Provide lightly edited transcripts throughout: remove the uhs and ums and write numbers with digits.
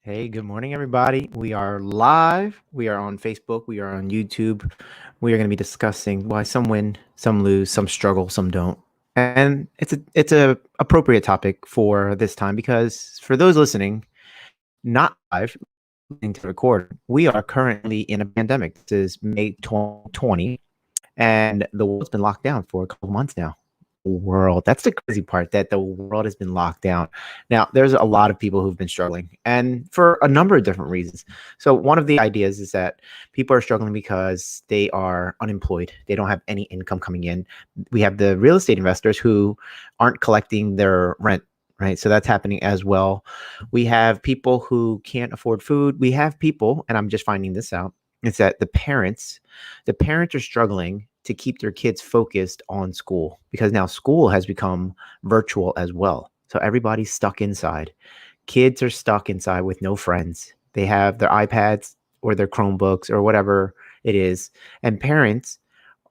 Hey, good morning, everybody. We are live. We are on Facebook. We are on YouTube. We are going to be discussing why some win, some lose, some struggle, some don't. And it's a appropriate topic for this time because for those listening, not live, listening to the record, we are currently in a pandemic. This is May 2020, and the world's been locked down for a couple months now. World. That's the crazy part, that the world has been locked down. Now, there's a lot of people who've been struggling, and for a number of different reasons. So, one of the ideas is that people are struggling because they are unemployed. They don't have any income coming in. We have the real estate investors who aren't collecting their rent, right? So, that's happening as well. We have people who can't afford food. We have people, and I'm just finding this out, is that the parents are struggling to keep their kids focused on school because now school has become virtual as well. So everybody's stuck inside. Kids are stuck inside with no friends. They have their iPads or their Chromebooks or whatever it is. And parents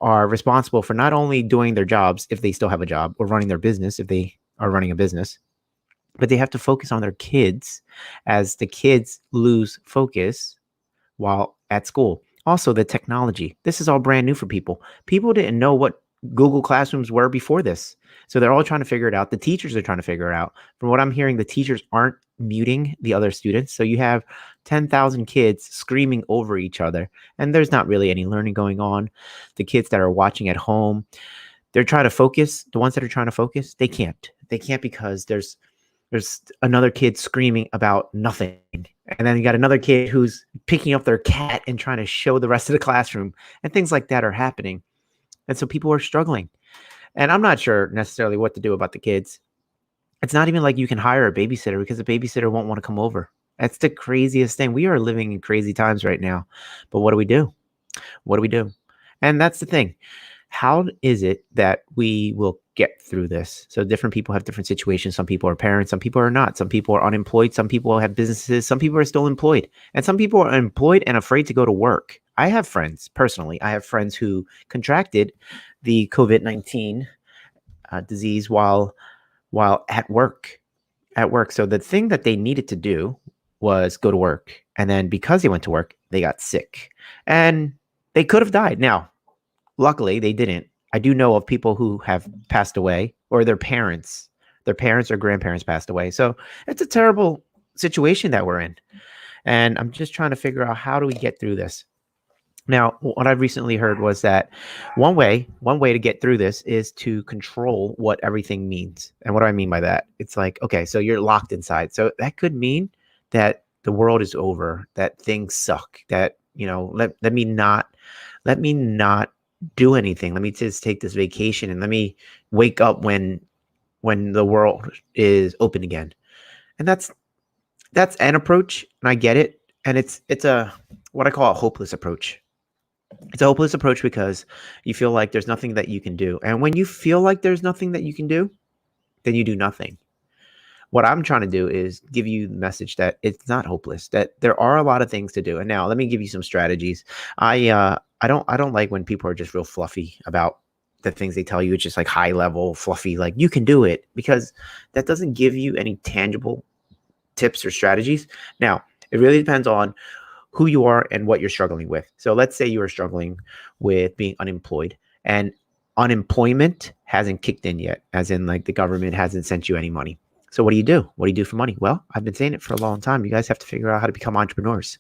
are responsible for not only doing their jobs if they still have a job, or running their business if they are running a business, but they have to focus on their kids as the kids lose focus while at school. Also, the technology. This is all brand new for people. People didn't know what Google Classrooms were before this. So they're all trying to figure it out. The teachers are trying to figure it out. From what I'm hearing, the teachers aren't muting the other students. So you have 10,000 kids screaming over each other, and there's not really any learning going on. The kids that are watching at home, they're trying to focus. The ones that are trying to focus, they can't. They can't because there's another kid screaming about nothing. And then you got another kid who's picking up their cat and trying to show the rest of the classroom. And things like that are happening. And so people are struggling. And I'm not sure necessarily what to do about the kids. It's not even like you can hire a babysitter because the babysitter won't want to come over. That's the craziest thing. We are living in crazy times right now. But what do we do? What do we do? And that's the thing. How is it that we will get through this? So different people have different situations. Some people are parents, some people are not. Some people are unemployed, some people have businesses, some people are still employed, and some people are employed and afraid to go to work. I have friends, personally, I have friends who contracted the COVID-19 disease while at work. So the thing that they needed to do was go to work. And then because they went to work, they got sick. And they could have died. Now, luckily, they didn't. I do know of people who have passed away, or their parents or grandparents passed away. So it's a terrible situation that we're in. And I'm just trying to figure out, how do we get through this? Now, what I recently heard was that one way to get through this is to control what everything means. And what do I mean by that? It's like, okay, so you're locked inside. So that could mean that the world is over, that things suck, that, let me not do anything. Let me just take this vacation and let me wake up when the world is open again. And that's an approach, and I get it. And it's a what I call a hopeless approach. It's a hopeless approach because you feel like there's nothing that you can do. And when you feel like there's nothing that you can do, then you do nothing. What I'm trying to do is give you the message that it's not hopeless, that there are a lot of things to do. And now let me give you some strategies. I don't like when people are just real fluffy about the things they tell you. It's just like high level fluffy, like you can do it, because that doesn't give you any tangible tips or strategies. Now, it really depends on who you are and what you're struggling with. So let's say you are struggling with being unemployed, and unemployment hasn't kicked in yet, as in like the government hasn't sent you any money. So what do you do? What do you do for money? Well, I've been saying it for a long time. You guys have to figure out how to become entrepreneurs.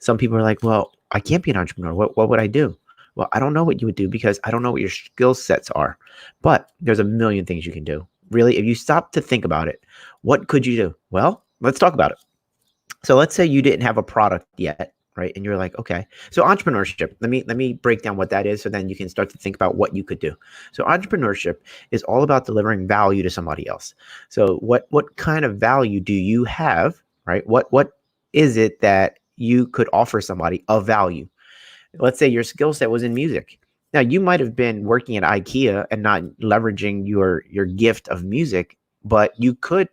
Some people are like, well, I can't be an entrepreneur. What would I do? Well, I don't know what you would do because I don't know what your skill sets are. But there's a million things you can do. Really, if you stop to think about it, what could you do? Well, let's talk about it. So let's say you didn't have a product yet, right? And you're like, okay, so entrepreneurship, let me break down what that is, so then you can start to think about what you could do. So entrepreneurship is all about delivering value to somebody else. So what kind of value do you have, right? What is it that you could offer somebody of value? Let's say your skill set was in music. Now, you might have been working at IKEA and not leveraging your gift of music, but you could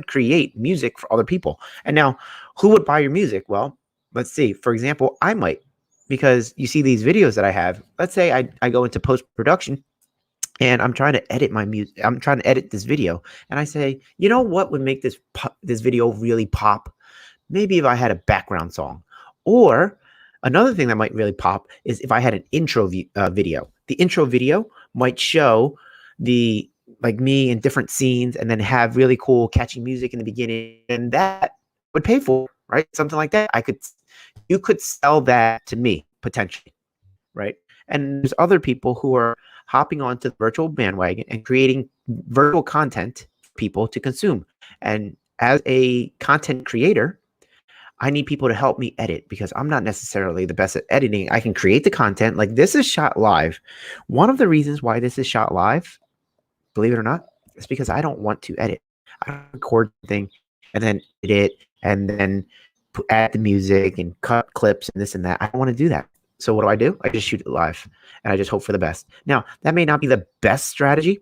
create music for other people. And now, who would buy your music? Well, let's see. For example, I might, because you see these videos that I have. Let's say I go into post-production and I'm trying to edit my music. I'm trying to edit this video, and I say, you know what would make this video really pop? maybe if I had a background song. Or another thing that might really pop is if I had an intro video. The intro video might show the like me in different scenes and then have really cool catchy music in the beginning, and that would pay for, right? Something like that. You could sell that to me potentially, right? And there's other people who are hopping onto the virtual bandwagon and creating virtual content for people to consume. And as a content creator, I need people to help me edit because I'm not necessarily the best at editing. I can create the content. Like this is shot live. One of the reasons why this is shot live, believe it or not, is because I don't want to edit. I don't record thing and then edit and then add the music and cut clips and this and that. I don't want to do that. So what do? I just shoot it live and I just hope for the best. Now, that may not be the best strategy.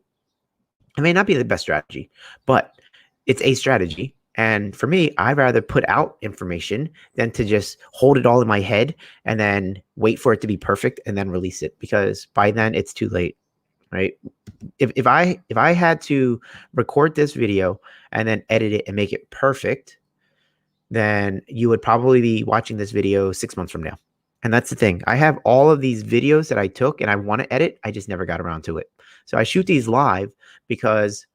It may not be the best strategy, but it's a strategy. And for me, I'd rather put out information than to just hold it all in my head and then wait for it to be perfect and then release it, because by then it's too late, right? If I had to record this video and then edit it and make it perfect, then you would probably be watching this video 6 months from now. And that's the thing. I have all of these videos that I took and I want to edit. I just never got around to it. So I shoot these live because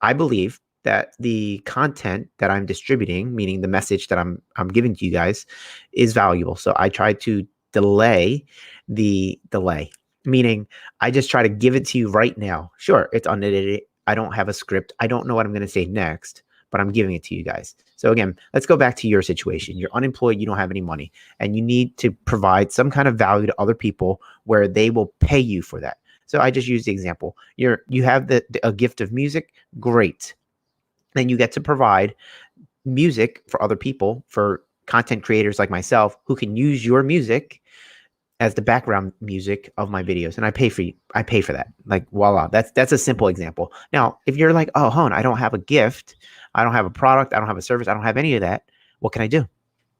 I believe that the content that I'm distributing, meaning the message that I'm giving to you guys, is valuable. So I try to delay the delay, meaning I just try to give it to you right now. Sure, it's unedited. I don't have a script. I don't know what I'm going to say next, but I'm giving it to you guys. So again, let's go back to your situation. You're unemployed, you don't have any money, and you need to provide some kind of value to other people where they will pay you for that. So I just used the example. You have a gift of music, great. Then you get to provide music for other people, for content creators like myself who can use your music as the background music of my videos, and I pay for that. Like voila, that's a simple example. Now, if you're like, oh, hon, I don't have a gift, I don't have a product, I don't have a service, I don't have any of that, what can I do?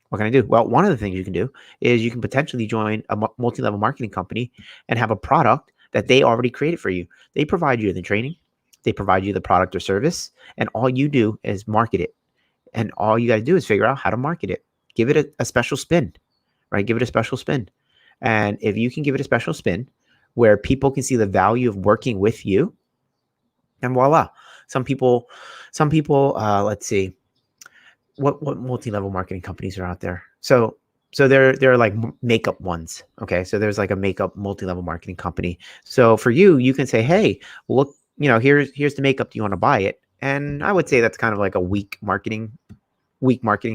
What can I do? Well, one of the things you can do is you can potentially join a multi-level marketing company and have a product that they already created for you. They provide you the training, they provide you the product or service, and all you do is market it. And all you got to do is figure out how to market it. Give it a special spin, right? Give it a special spin. And if you can give it a special spin where people can see the value of working with you, and voila. Some people, let's see, what multi-level marketing companies are out there. So they're like makeup ones. Okay. So there's like a makeup multi-level marketing company. So for you, you can say, hey, look, here's the makeup. Do you want to buy it? And I would say that's kind of like a weak marketing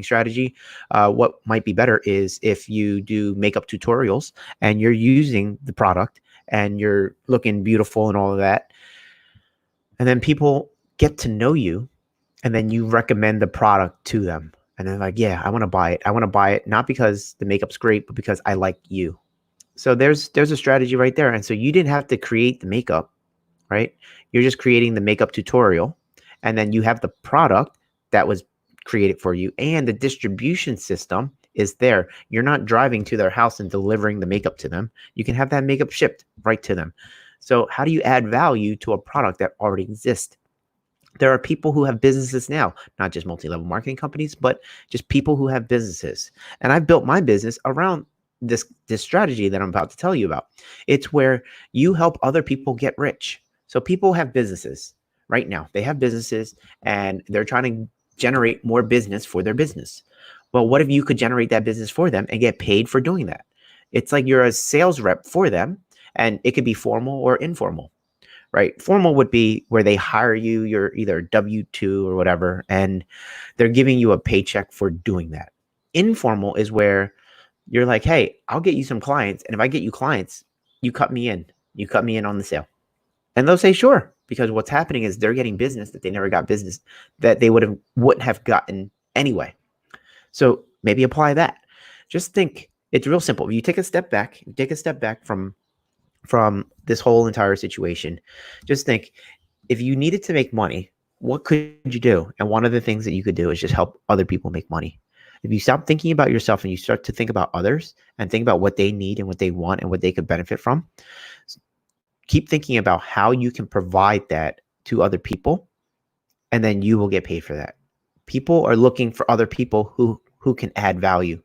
strategy. What might be better is if you do makeup tutorials and you're using the product and you're looking beautiful and all of that. And then people get to know you and then you recommend the product to them. And they're like, yeah, I want to buy it. I want to buy it not because the makeup's great, but because I like you. So there's a strategy right there. And so you didn't have to create the makeup, right? You're just creating the makeup tutorial. And then you have the product that was created for you, and the distribution system is there. You're not driving to their house and delivering the makeup to them. You can have that makeup shipped right to them. So how do you add value to a product that already exists? There are people who have businesses now, not just multi-level marketing companies, but just people who have businesses. And I've built my business around this strategy that I'm about to tell you about. It's where you help other people get rich. So people have businesses right now. They have businesses and they're trying to generate more business for their business. Well, what if you could generate that business for them and get paid for doing that? It's like you're a sales rep for them, and it could be formal or informal, right? Formal would be where they hire you, you're either W-2 or whatever, and they're giving you a paycheck for doing that. Informal is where you're like, hey, I'll get you some clients, and if I get you clients, you cut me in. You cut me in on the sale. And they'll say, sure, because what's happening is they're getting business that they never got business that they wouldn't have gotten anyway. So maybe apply that. Just think, it's real simple. You take a step back, from this whole entire situation. Just think, if you needed to make money, what could you do? And one of the things that you could do is just help other people make money. If you stop thinking about yourself and you start to think about others and think about what they need and what they want and what they could benefit from, keep thinking about how you can provide that to other people, and then you will get paid for that. People are looking for other people who who can add value.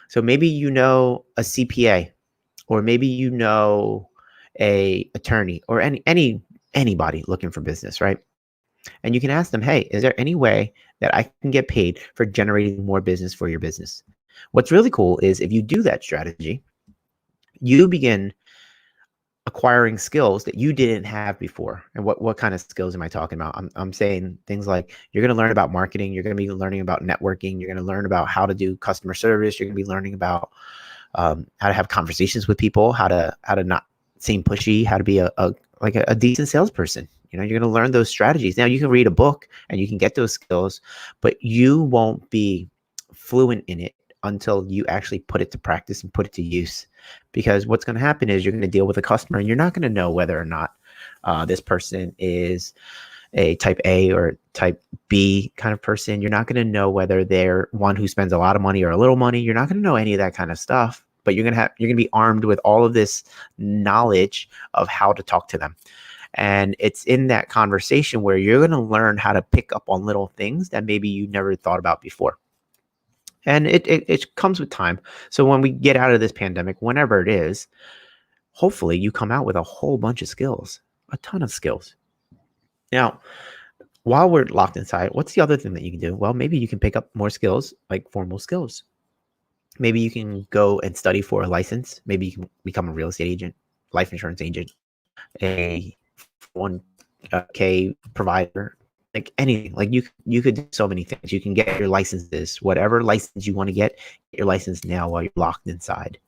So maybe you know a CPA, or maybe you know a attorney, or anybody looking for business, right? And you can ask them, hey, is there any way that I can get paid for generating more business for your business? What's really cool is if you do that strategy, you begin acquiring skills that you didn't have before. And what kind of skills am I talking about? I'm saying things like you're going to learn about marketing, you're going to be learning about networking, you're going to learn about how to do customer service, you're going to be learning about how to have conversations with people, how to not seem pushy, how to be a decent salesperson. You're going to learn those strategies. Now you can read a book and you can get those skills, but you won't be fluent in it until you actually put it to practice and put it to use. Because what's going to happen is you're going to deal with a customer and you're not going to know whether or not this person is a type A or type B kind of person. You're not going to know whether they're one who spends a lot of money or a little money. You're not going to know any of that kind of stuff, but you're going to be armed with all of this knowledge of how to talk to them. And it's in that conversation where you're going to learn how to pick up on little things that maybe you never thought about before. And it comes with time. So when we get out of this pandemic, whenever it is, hopefully you come out with a whole bunch of skills, a ton of skills. Now, while we're locked inside, what's the other thing that you can do? Well, maybe you can pick up more skills, like formal skills. Maybe you can go and study for a license. Maybe you can become a real estate agent, life insurance agent, a 1K provider, like anything. Like you could do so many things. You can get your licenses, whatever license you want to get your license now while you're locked inside.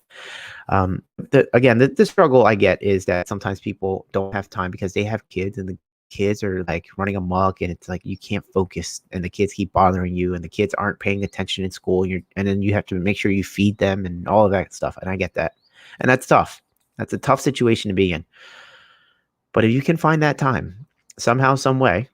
The struggle I get is that sometimes people don't have time because they have kids and the kids are like running amok, and it's like you can't focus and the kids keep bothering you and the kids aren't paying attention in school, and then you have to make sure you feed them and all of that stuff. And I get that. And that's tough. That's a tough situation to be in. But if you can find that time somehow, some way,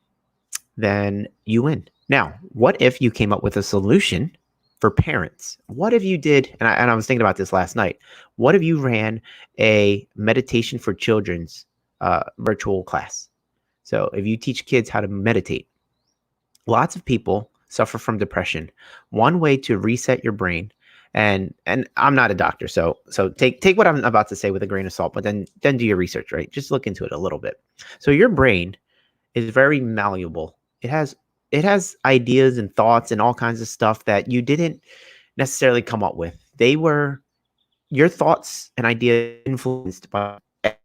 then you win. Now, what if you came up with a solution for parents? What if you did, and I was thinking about this last night, what if you ran a meditation for children's virtual class? So if you teach kids how to meditate, lots of people suffer from depression. One way to reset your brain, and I'm not a doctor, so take what I'm about to say with a grain of salt, but then do your research, right? Just look into it a little bit. So your brain is very malleable. It has ideas and thoughts and all kinds of stuff that you didn't necessarily come up with. They were your thoughts and ideas influenced by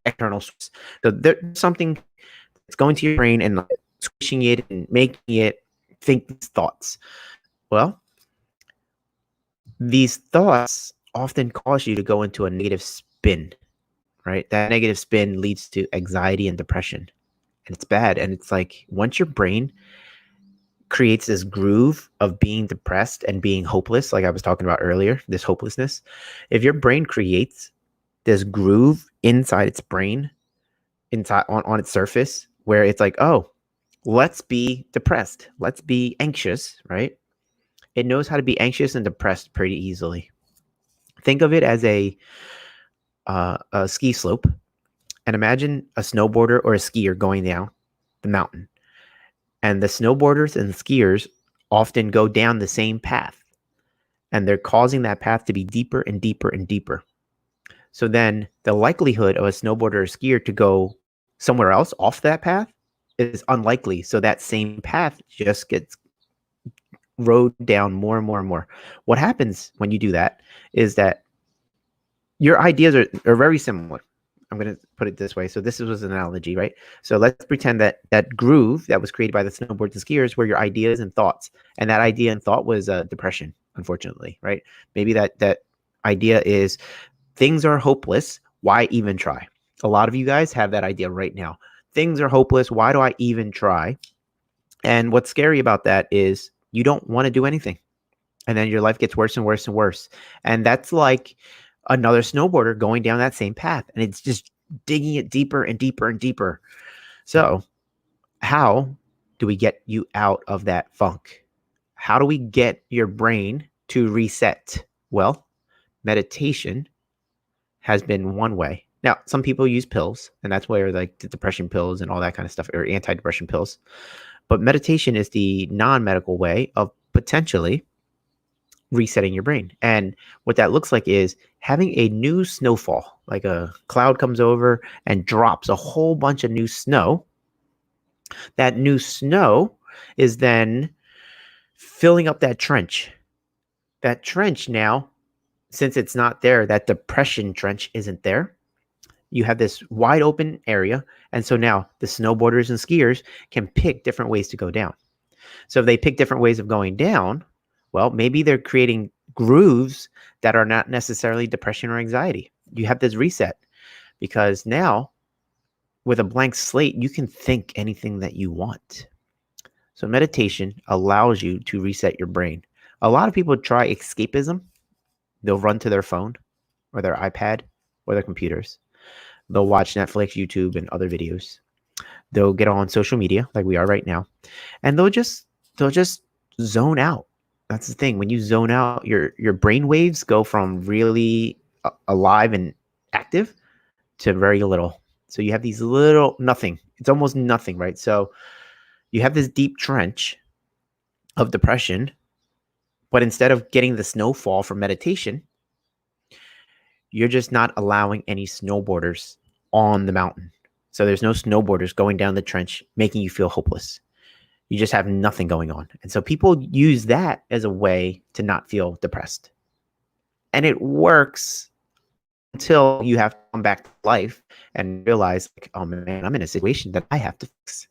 external sources. So there's something that's going to your brain and like squishing it and making it think these thoughts. Well, these thoughts often cause you to go into a negative spin, right? That negative spin leads to anxiety and depression. And it's bad. And it's like once your brain creates this groove of being depressed and being hopeless, like I was talking about earlier, this hopelessness, if your brain creates this groove inside its brain, inside on its surface, where it's like, oh, let's be depressed, let's be anxious, right? It knows how to be anxious and depressed pretty easily. Think of it as a ski slope, and imagine a snowboarder or a skier going down the mountain. And the snowboarders and the skiers often go down the same path, and they're causing that path to be deeper and deeper and deeper. So then the likelihood of a snowboarder or skier to go somewhere else off that path is unlikely. So that same path just gets rode down more and more and more. What happens when you do that is that your ideas are very similar. I'm going to put it this way. So this was an analogy, right? So let's pretend that groove that was created by the snowboards and skiers were your ideas and thoughts. And that idea and thought was depression, unfortunately, right? Maybe that idea is things are hopeless. Why even try? A lot of you guys have that idea right now. Things are hopeless. Why do I even try? And what's scary about that is you don't want to do anything. And then your life gets worse and worse and worse. And that's like another snowboarder going down that same path, and it's just digging it deeper and deeper and deeper. So how do we get you out of that funk? How do we get your brain to reset? Well, meditation has been one way. Now, some people use pills, and that's where like the depression pills and all that kind of stuff, or antidepressant pills. But meditation is the non-medical way of potentially resetting your brain. And what that looks like is having a new snowfall, like a cloud comes over and drops a whole bunch of new snow. That new snow is then filling up that trench. That trench now, since it's not there, that depression trench isn't there. You have this wide open area. And so now the snowboarders and skiers can pick different ways to go down. So if they pick different ways of going down, well, maybe they're creating grooves that are not necessarily depression or anxiety. You have this reset because now with a blank slate, you can think anything that you want. So meditation allows you to reset your brain. A lot of people try escapism. They'll run to their phone or their iPad or their computers. They'll watch Netflix, YouTube, and other videos. They'll get on social media like we are right now, and they'll just zone out. That's the thing. When you zone out, your brain waves go from really alive and active to very little. So you have these little nothing. It's almost nothing, right? So you have this deep trench of depression, but instead of getting the snowfall from meditation, you're just not allowing any snowboarders on the mountain. So there's no snowboarders going down the trench, making you feel hopeless. You just have nothing going on. And so people use that as a way to not feel depressed. And it works until you have to come back to life and realize, like, oh man, I'm in a situation that I have to fix.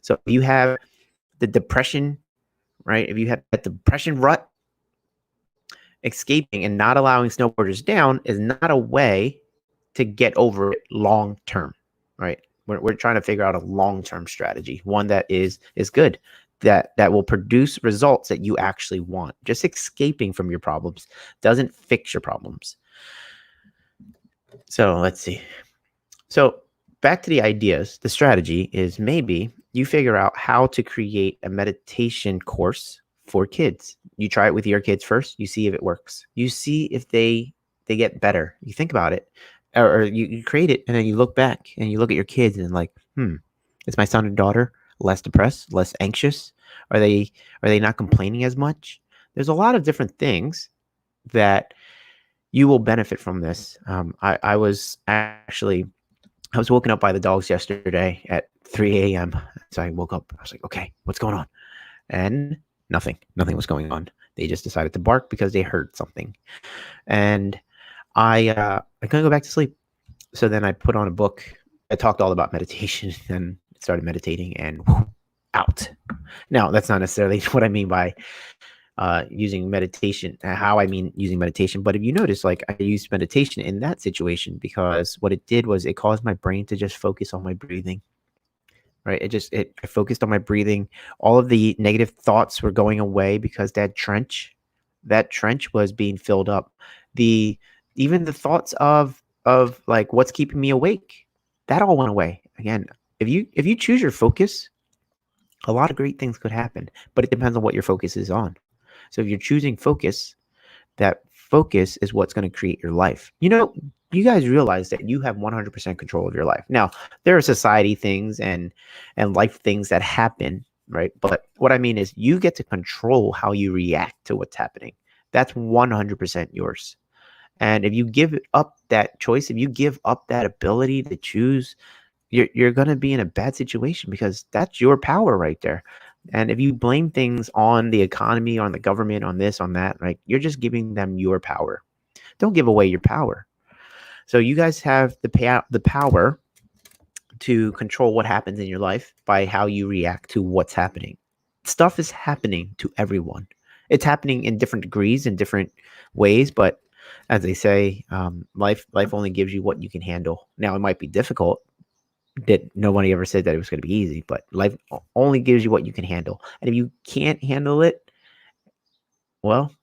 So if you have the depression, right? If you have that depression rut, escaping and not allowing snowboarders down is not a way to get over it long term, right? We're trying to figure out a long-term strategy, one that is good, that will produce results that you actually want. Just escaping from your problems doesn't fix your problems. So let's see. So back to the ideas. The strategy is maybe you figure out how to create a meditation course for kids. You try it with your kids first. You see if it works. You see if they get better. You think about it. Or you create it and then you look back and you look at your kids and like, is my son and daughter less depressed, less anxious? Are they not complaining as much? There's a lot of different things that you will benefit from this. I was woken up by the dogs yesterday at 3 a.m. So I woke up. I was like, okay, what's going on? And nothing was going on. They just decided to bark because they heard something. And I couldn't go back to sleep. So then I put on a book. I talked all about meditation and started meditating and out. Now, that's not necessarily what I mean by using meditation, how I mean using meditation. But if you notice, like I used meditation in that situation because what it did was it caused my brain to just focus on my breathing. Right. I focused on my breathing. All of the negative thoughts were going away because that trench was being filled up. Even the thoughts of like what's keeping me awake, that all went away. Again, if you choose your focus, a lot of great things could happen, but it depends on what your focus is on. So if you're choosing focus, that focus is what's going to create your life. You guys realize that you have 100% control of your life. Now, there are society things and life things that happen, right? But what I mean is you get to control how you react to what's happening. That's 100% yours. And if you give up that choice, if you give up that ability to choose, you're going to be in a bad situation because that's your power right there. And if you blame things on the economy, on the government, on this, on that, right, you're just giving them your power. Don't give away your power. So you guys have the power to control what happens in your life by how you react to what's happening. Stuff is happening to everyone. It's happening in different degrees, in different ways, but as they say, life only gives you what you can handle. Now, it might be difficult. That nobody ever said that it was going to be easy, but life only gives you what you can handle. And if you can't handle it, well,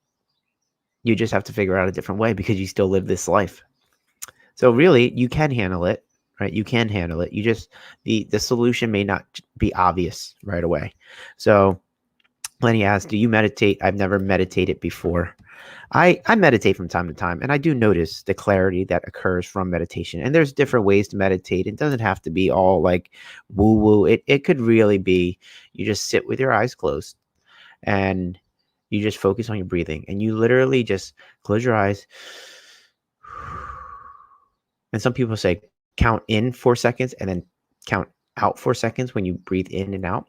you just have to figure out a different way because you still live this life. So really, you can handle it, right? You can handle it. You just, the solution may not be obvious right away. So Lenny asked, do you meditate? I've never meditated before. I meditate from time to time, and I do notice the clarity that occurs from meditation. And there's different ways to meditate. It doesn't have to be all like woo-woo. It could really be you just sit with your eyes closed and You just focus on your breathing, and you literally just close your eyes. And some people say count in 4 seconds and then count out 4 seconds when you breathe in and out.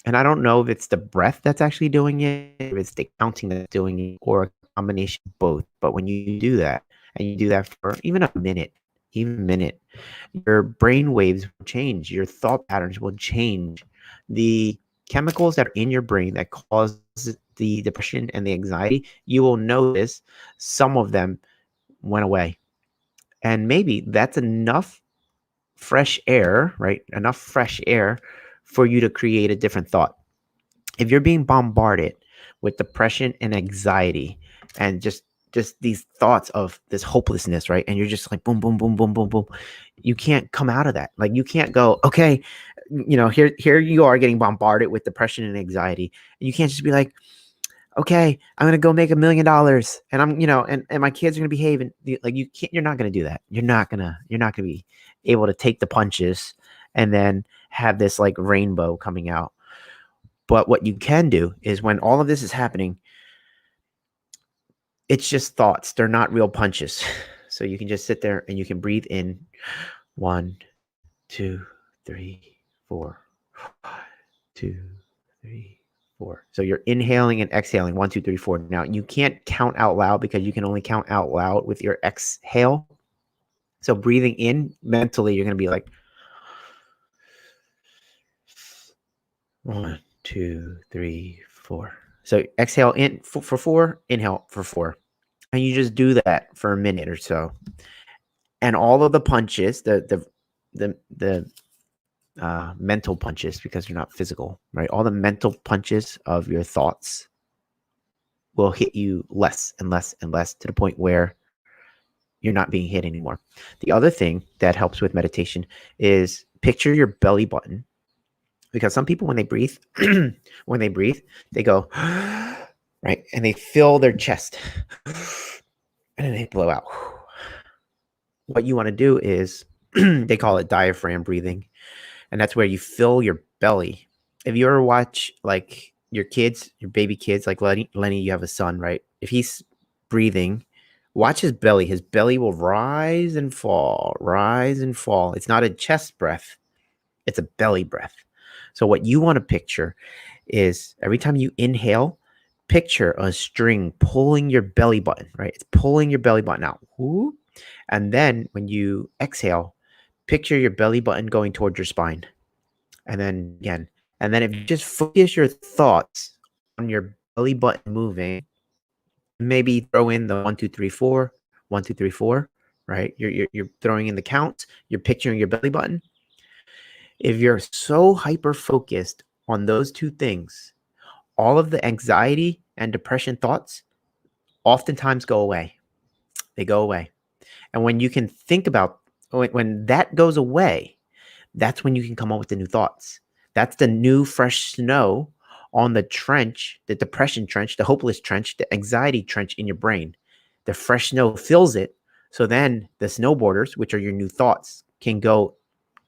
And I don't know if it's the breath that's actually doing it, if it's the counting that's doing it, or a combination of both. But when you do that, and you do that for even a minute, your brain waves will change, your thought patterns will change. The chemicals that are in your brain that cause the depression and the anxiety, you will notice some of them went away. And maybe that's enough fresh air, right? Enough fresh air for you to create a different thought. If you're being bombarded with depression and anxiety and just these thoughts of this hopelessness, right? And you're just like boom, boom, boom, boom, boom, boom. You can't come out of that. Like you can't go, okay, here you are getting bombarded with depression and anxiety. And you can't just be like, okay, I'm gonna go make $1 million, and I'm, and my kids are gonna behave, and like you're not gonna do that. You're not gonna be able to take the punches and then have this like rainbow coming out. But what you can do is when all of this is happening, it's just thoughts. They're not real punches. So you can just sit there and you can breathe in 1, 2, 3, 4, 2, 3, 4. So you're inhaling and exhaling 1, 2, 3, 4. Now you can't count out loud because you can only count out loud with your exhale. So breathing in mentally, you're going to be like 1, 2, 3, 4. So exhale in for 4, inhale for 4. And you just do that for a minute or so. And all of the punches, the mental punches, because they're not physical, right? All the mental punches of your thoughts will hit you less and less and less to the point where you're not being hit anymore. The other thing that helps with meditation is picture your belly button, because some people, when they breathe, they go, right? And they fill their chest and then they blow out. What you want to do is they call it diaphragm breathing. And that's where you fill your belly. If you ever watch like your kids, your baby kids, like Lenny, you have a son, right? If he's breathing, watch his belly. His belly will rise and fall, rise and fall. It's not a chest breath. It's a belly breath. So what you want to picture is every time you inhale, picture a string pulling your belly button, right? It's pulling your belly button out. Whoop. And then when you exhale, picture your belly button going towards your spine. And then again. And then if you just focus your thoughts on your belly button moving, maybe throw in the 1, 2, 3, 4, 1, 2, 3, 4, right? You're throwing in the count. You're picturing your belly button. If you're so hyper focused on those two things, all of the anxiety and depression thoughts oftentimes go away. They go away. And when you can think about when that goes away, that's when you can come up with the new thoughts. That's the new fresh snow on the trench, the depression trench, the hopeless trench, the anxiety trench in your brain. The fresh snow fills it. So then the snowboarders, which are your new thoughts, can go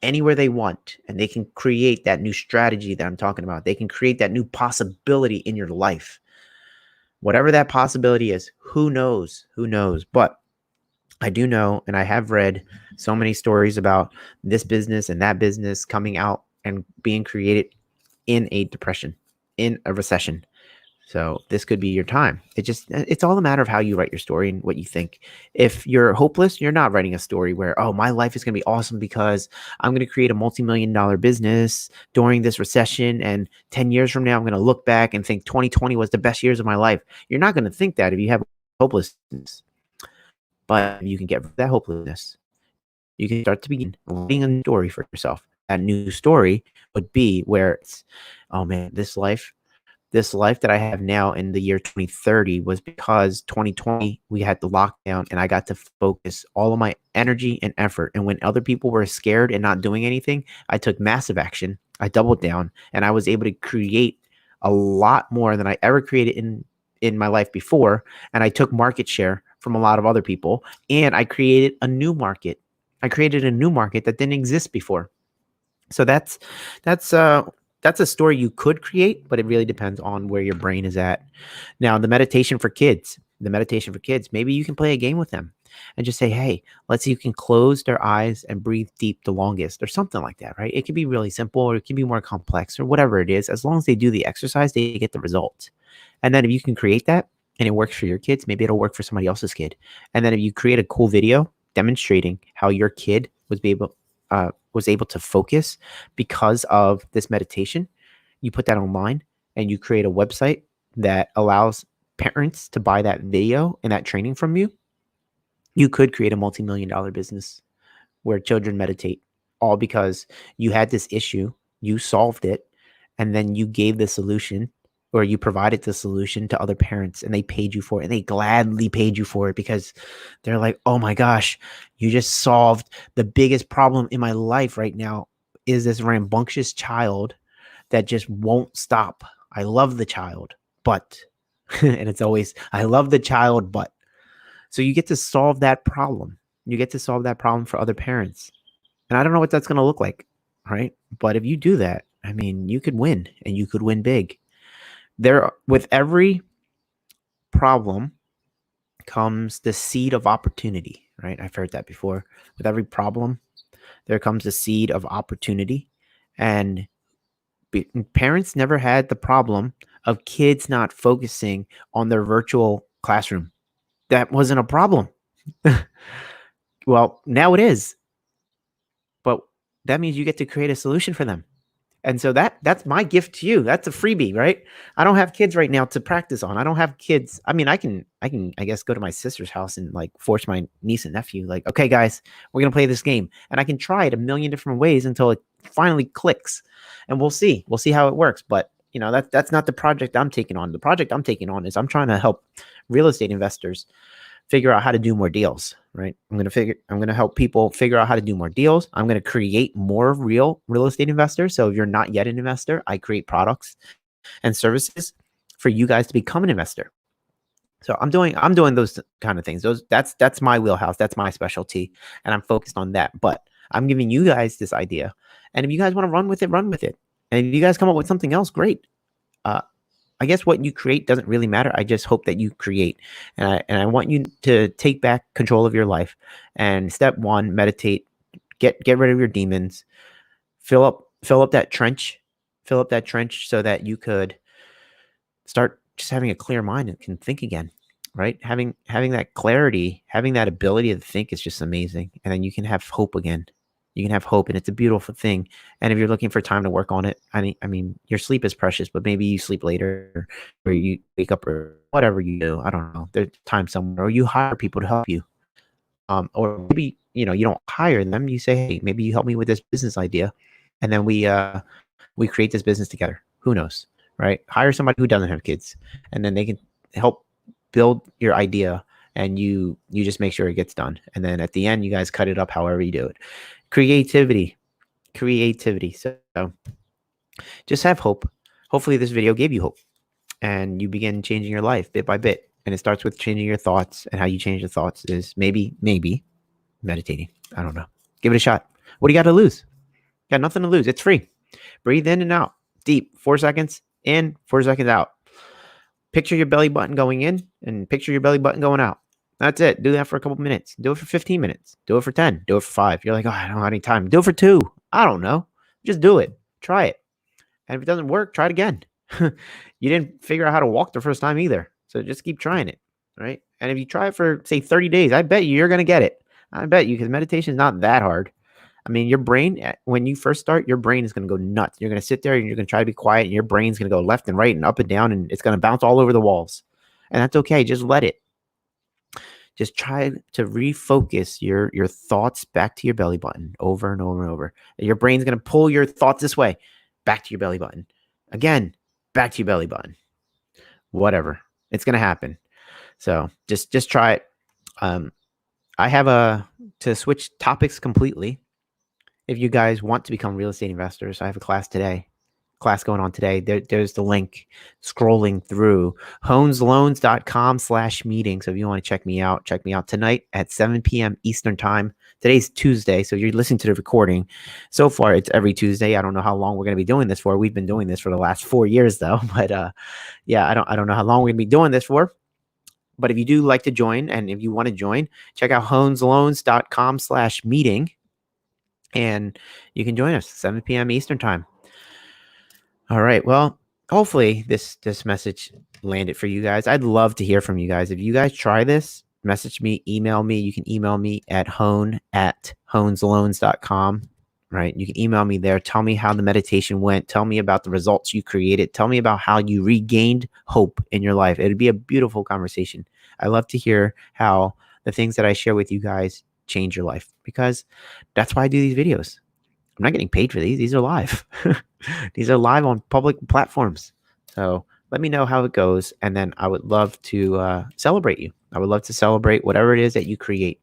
anywhere they want, and they can create that new strategy that I'm talking about. They can create that new possibility in your life. Whatever that possibility is, who knows? Who knows? But I do know, and I have read so many stories about this business and that business coming out and being created in a depression, in a recession. So this could be your time. It's all a matter of how you write your story and what you think. If you're hopeless, you're not writing a story where, oh, my life is going to be awesome because I'm going to create a multi-million-dollar business during this recession. And 10 years from now, I'm going to look back and think 2020 was the best years of my life. You're not going to think that if you have hopelessness. But you can get rid of that hopelessness. You can start to begin writing a story for yourself. That new story would be where it's, oh man, this life that I have now in the year 2030 was because 2020 we had the lockdown and I got to focus all of my energy and effort. And when other people were scared and not doing anything, I took massive action. I doubled down and I was able to create a lot more than I ever created in my life before. And I took market share from a lot of other people, and I created a new market. I created a new market that didn't exist before. So that's that's a story you could create, but it really depends on where your brain is at. Now, the meditation for kids, maybe you can play a game with them and just say, hey, let's see who can close their eyes and breathe deep the longest, or something like that, right? It can be really simple, or it can be more complex, or whatever it is. As long as they do the exercise, they get the results. And then if you can create that and it works for your kids, maybe it'll work for somebody else's kid. And then if you create a cool video demonstrating how your kid was able to focus because of this meditation, you put that online and you create a website that allows parents to buy that video and that training from you. You could create a multi-million-dollar business where children meditate, all because you had this issue, you solved it, and then you gave the solution, or you provided the solution to other parents, and they paid you for it, and they gladly paid you for it because they're like, oh my gosh, you just solved the biggest problem in my life right now, is this rambunctious child that just won't stop. I love the child, but, and it's always, I love the child, but. So you get to solve that problem. You get to solve that problem for other parents. And I don't know what that's going to look like, right? But if you do that, I mean, you could win, and you could win big. With every problem comes the seed of opportunity, right? I've heard that before. With every problem, there comes the seed of opportunity. And parents never had the problem of kids not focusing on their virtual classroom. That wasn't a problem. Well, now it is. But that means you get to create a solution for them. And so that's my gift to you. That's a freebie, right? I don't have kids right now to practice on. I don't have kids. I mean, I can, I guess, go to my sister's house and like force my niece and nephew, like, okay, guys, we're going to play this game. And I can try it a million different ways until it finally clicks. And we'll see. We'll see how it works. But, you know, that's not the project I'm taking on. The project I'm taking on is I'm trying to help real estate investors figure out how to do more deals, right? I'm going to help people figure out how to do more deals. I'm going to create more real estate investors. So if you're not yet an investor, I create products and services for you guys to become an investor. So I'm doing those kind of things. That's my wheelhouse. That's my specialty. And I'm focused on that. But I'm giving you guys this idea. And if you guys want to run with it, run with it. And if you guys come up with something else, great. I guess what you create doesn't really matter. I just hope that you create. And I want you to take back control of your life. And step one, meditate, get rid of your demons, fill up that trench so that you could start just having a clear mind and can think again, right? Having that clarity, having that ability to think is just amazing. And then you can have hope again. You can have hope, and it's a beautiful thing. And if you're looking for time to work on it, I mean, your sleep is precious, but maybe you sleep later, or you wake up, or whatever you do. I don't know. There's time somewhere, or you hire people to help you. Or maybe, you don't hire them. You say, hey, maybe you help me with this business idea, and then we create this business together. Who knows, right? Hire somebody who doesn't have kids, and then they can help build your idea, and you just make sure it gets done. And then at the end, you guys cut it up however you do it. Creativity. So just have hope. Hopefully this video gave you hope, and you begin changing your life bit by bit. And it starts with changing your thoughts, and how you change your thoughts is maybe meditating. I don't know. Give it a shot. What do you got to lose? You got nothing to lose. It's free. Breathe in and out deep. 4 seconds in, 4 seconds out. Picture your belly button going in, and picture your belly button going out. That's it. Do that for a couple minutes. Do it for 15 minutes. Do it for 10. Do it for 5. You're like, oh, I don't have any time. Do it for 2. I don't know. Just do it. Try it. And if it doesn't work, try it again. You didn't figure out how to walk the first time either. So just keep trying it, right? And if you try it for, say, 30 days, I bet you're going to get it. I bet you, because meditation is not that hard. I mean, your brain, when you first start, your brain is going to go nuts. You're going to sit there and you're going to try to be quiet, and your brain's going to go left and right and up and down, and it's going to bounce all over the walls. And that's okay. Just let it. Just try to refocus your thoughts back to your belly button over and over and over. Your brain's going to pull your thoughts this way, back to your belly button. Again, back to your belly button. Whatever. It's going to happen. So just try it. I have to switch topics completely. If you guys want to become real estate investors, I have a class today class going on today. There's the link scrolling through honesloans.com/meeting. So if you want to check me out tonight at 7 p.m. Eastern time. Today's Tuesday, so you're listening to the recording. So far, it's every Tuesday. I don't know how long we're going to be doing this for. We've been doing this for the last 4 years, though. But yeah, I don't know how long we're going to be doing this for. But if you do like to join, and if you want to join, check out honesloans.com/meeting, and you can join us 7 p.m. Eastern time. All right. Well, hopefully this message landed for you guys. I'd love to hear from you guys. If you guys try this, message me, email me. You can email me at hone@honesloans.com. Right. You can email me there. Tell me how the meditation went. Tell me about the results you created. Tell me about how you regained hope in your life. It'd be a beautiful conversation. I love to hear how the things that I share with you guys change your life, because that's why I do these videos. I'm not getting paid for these. These are live. These are live on public platforms. So let me know how it goes. And then I would love to celebrate you. I would love to celebrate whatever it is that you create.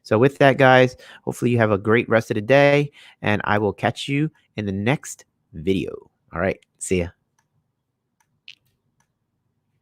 So with that, guys, hopefully you have a great rest of the day, and I will catch you in the next video. All right. See ya.